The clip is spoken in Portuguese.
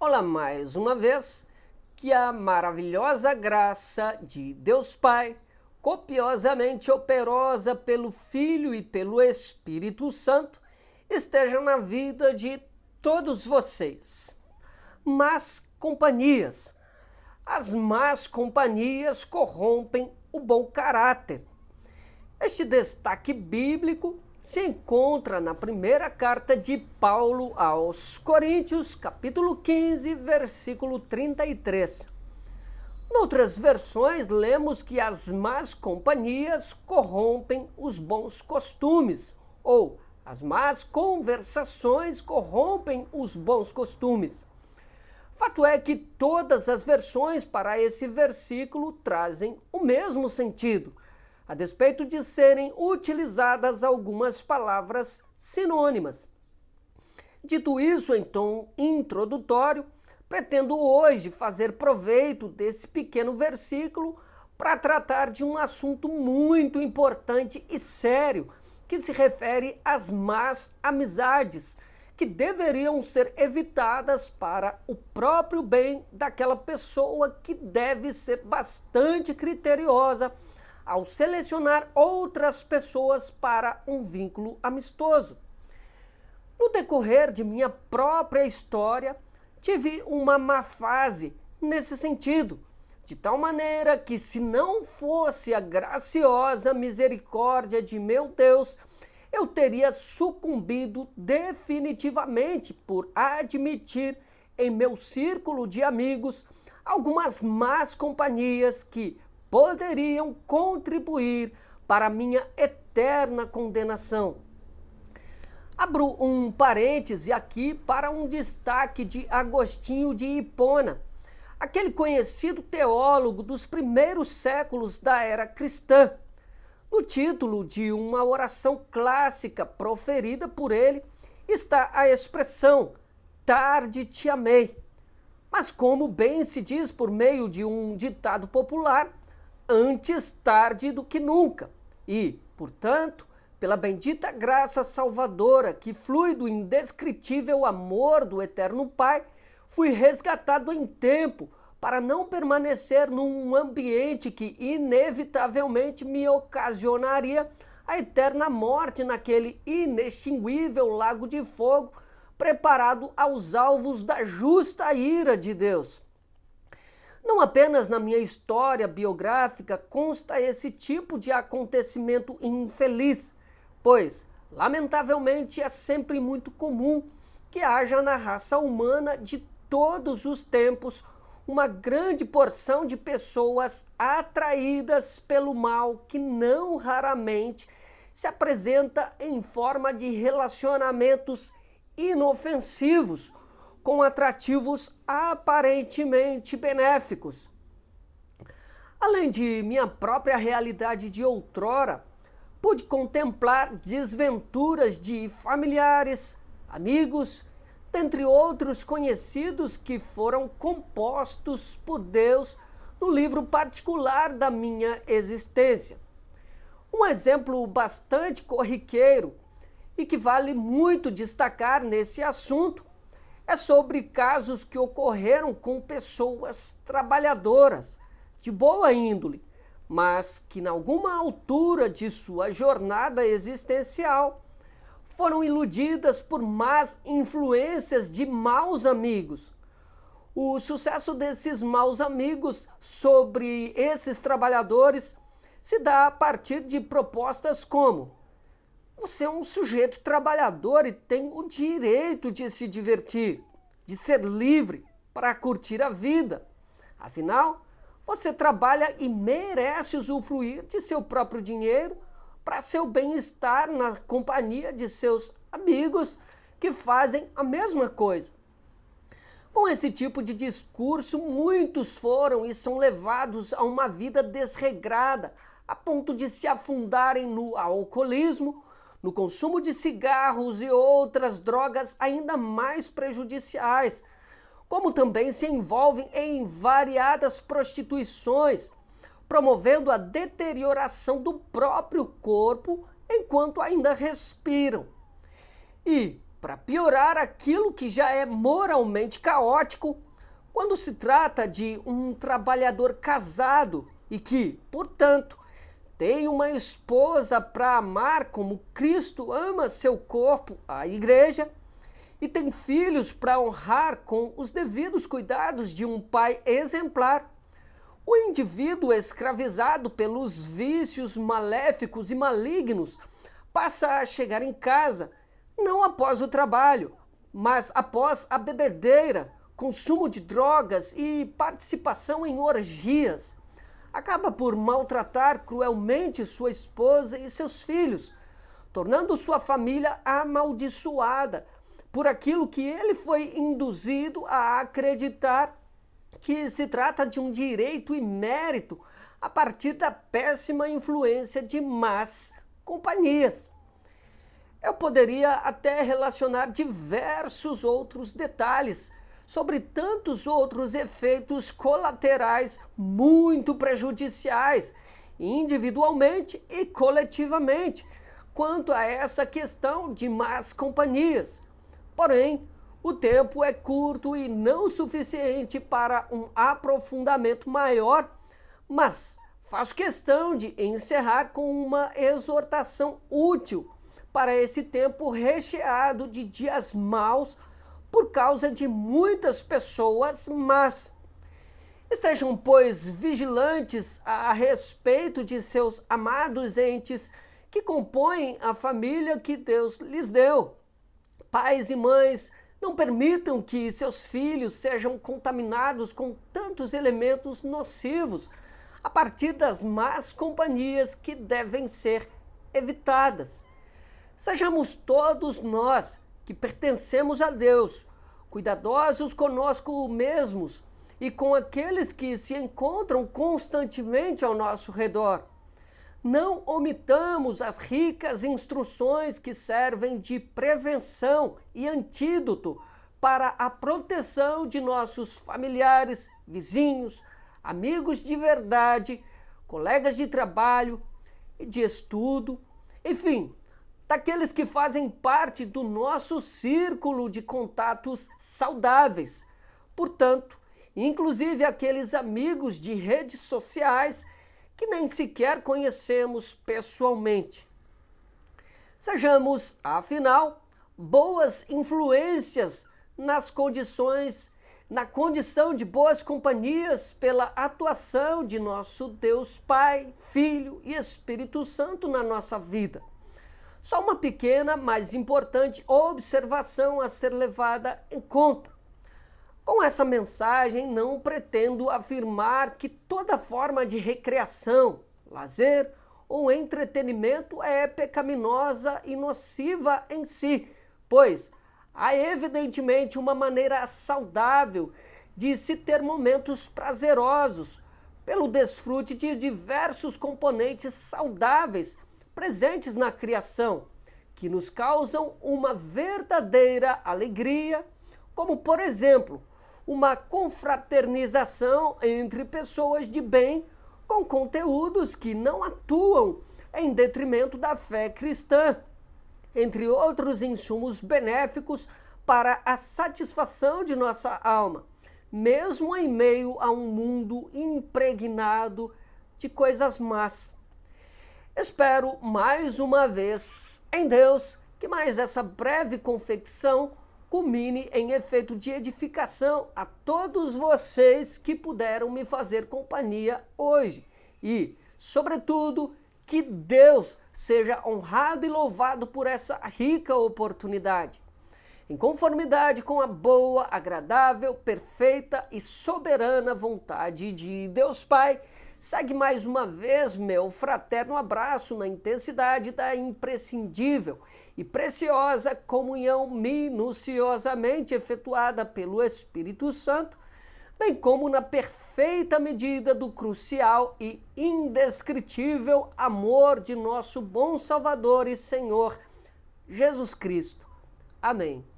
Olá mais uma vez, que a maravilhosa graça de Deus Pai, copiosamente operosa pelo Filho e pelo Espírito Santo, esteja na vida de todos vocês. Más companhias. As más companhias corrompem o bom caráter. Este destaque bíblico se encontra na primeira carta de Paulo aos Coríntios, capítulo 15, versículo 33. Noutras versões, lemos que as más companhias corrompem os bons costumes, ou as más conversações corrompem os bons costumes. Fato é que todas as versões para esse versículo trazem o mesmo sentido, a despeito de serem utilizadas algumas palavras sinônimas. Dito isso, em tom introdutório, pretendo hoje fazer proveito desse pequeno versículo para tratar de um assunto muito importante e sério, que se refere às más amizades, que deveriam ser evitadas para o próprio bem daquela pessoa que deve ser bastante criteriosa ao selecionar outras pessoas para um vínculo amistoso. No decorrer de minha própria história, tive uma má fase nesse sentido, de tal maneira que, se não fosse a graciosa misericórdia de meu Deus, eu teria sucumbido definitivamente por admitir em meu círculo de amigos algumas más companhias que poderiam contribuir para a minha eterna condenação. Abro um parêntese aqui para um destaque de Agostinho de Hipona, aquele conhecido teólogo dos primeiros séculos da era cristã. No título de uma oração clássica proferida por ele está a expressão "tarde te amei". Mas, como bem se diz por meio de um ditado popular, antes tarde do que nunca. E, portanto, pela bendita graça salvadora que flui do indescritível amor do Eterno Pai, fui resgatado em tempo para não permanecer num ambiente que inevitavelmente me ocasionaria a eterna morte naquele inextinguível lago de fogo preparado aos alvos da justa ira de Deus. Não apenas na minha história biográfica consta esse tipo de acontecimento infeliz, pois, lamentavelmente, é sempre muito comum que haja na raça humana de todos os tempos uma grande porção de pessoas atraídas pelo mal que não raramente se apresenta em forma de relacionamentos inofensivos, com atrativos aparentemente benéficos. Além de minha própria realidade de outrora, pude contemplar desventuras de familiares, amigos, dentre outros conhecidos que foram compostos por Deus no livro particular da minha existência. Um exemplo bastante corriqueiro e que vale muito destacar nesse assunto é sobre casos que ocorreram com pessoas trabalhadoras, de boa índole, mas que, em alguma altura de sua jornada existencial, foram iludidas por más influências de maus amigos. O sucesso desses maus amigos sobre esses trabalhadores se dá a partir de propostas como: você é um sujeito trabalhador e tem o direito de se divertir, de ser livre para curtir a vida. Afinal, você trabalha e merece usufruir de seu próprio dinheiro para seu bem-estar na companhia de seus amigos que fazem a mesma coisa. Com esse tipo de discurso, muitos foram e são levados a uma vida desregrada, a ponto de se afundarem no alcoolismo, no consumo de cigarros e outras drogas ainda mais prejudiciais, como também se envolvem em variadas prostituições, promovendo a deterioração do próprio corpo enquanto ainda respiram. E, para piorar aquilo que já é moralmente caótico, quando se trata de um trabalhador casado e que, portanto, tem uma esposa para amar como Cristo ama seu corpo, a igreja, e tem filhos para honrar com os devidos cuidados de um pai exemplar, o indivíduo escravizado pelos vícios maléficos e malignos passa a chegar em casa, não após o trabalho, mas após a bebedeira, consumo de drogas e participação em orgias. Acaba por maltratar cruelmente sua esposa e seus filhos, tornando sua família amaldiçoada por aquilo que ele foi induzido a acreditar que se trata de um direito e mérito a partir da péssima influência de más companhias. Eu poderia até relacionar diversos outros detalhes sobre tantos outros efeitos colaterais muito prejudiciais, individualmente e coletivamente, quanto a essa questão de más companhias. Porém, o tempo é curto e não suficiente para um aprofundamento maior, mas faço questão de encerrar com uma exortação útil para esse tempo recheado de dias maus por causa de muitas pessoas más. Estejam, pois, vigilantes a respeito de seus amados entes que compõem a família que Deus lhes deu. Pais e mães, não permitam que seus filhos sejam contaminados com tantos elementos nocivos a partir das más companhias que devem ser evitadas. Sejamos todos nós que pertencemos a Deus, cuidadosos conosco mesmos e com aqueles que se encontram constantemente ao nosso redor. Não omitamos as ricas instruções que servem de prevenção e antídoto para a proteção de nossos familiares, vizinhos, amigos de verdade, colegas de trabalho e de estudo, enfim, daqueles que fazem parte do nosso círculo de contatos saudáveis. Portanto, inclusive aqueles amigos de redes sociais que nem sequer conhecemos pessoalmente. Sejamos, afinal, boas influências na condição de boas companhias pela atuação de nosso Deus Pai, Filho e Espírito Santo na nossa vida. Só uma pequena, mas importante observação a ser levada em conta. Com essa mensagem, não pretendo afirmar que toda forma de recreação, lazer ou entretenimento é pecaminosa e nociva em si, pois há evidentemente uma maneira saudável de se ter momentos prazerosos, pelo desfrute de diversos componentes saudáveis presentes na criação, que nos causam uma verdadeira alegria, como, por exemplo, uma confraternização entre pessoas de bem com conteúdos que não atuam em detrimento da fé cristã, entre outros insumos benéficos para a satisfação de nossa alma, mesmo em meio a um mundo impregnado de coisas más. Espero mais uma vez em Deus que mais essa breve confecção culmine em efeito de edificação a todos vocês que puderam me fazer companhia hoje. E, sobretudo, que Deus seja honrado e louvado por essa rica oportunidade. Em conformidade com a boa, agradável, perfeita e soberana vontade de Deus Pai, segue mais uma vez meu fraterno abraço na intensidade da imprescindível e preciosa comunhão minuciosamente efetuada pelo Espírito Santo, bem como na perfeita medida do crucial e indescritível amor de nosso bom Salvador e Senhor, Jesus Cristo. Amém.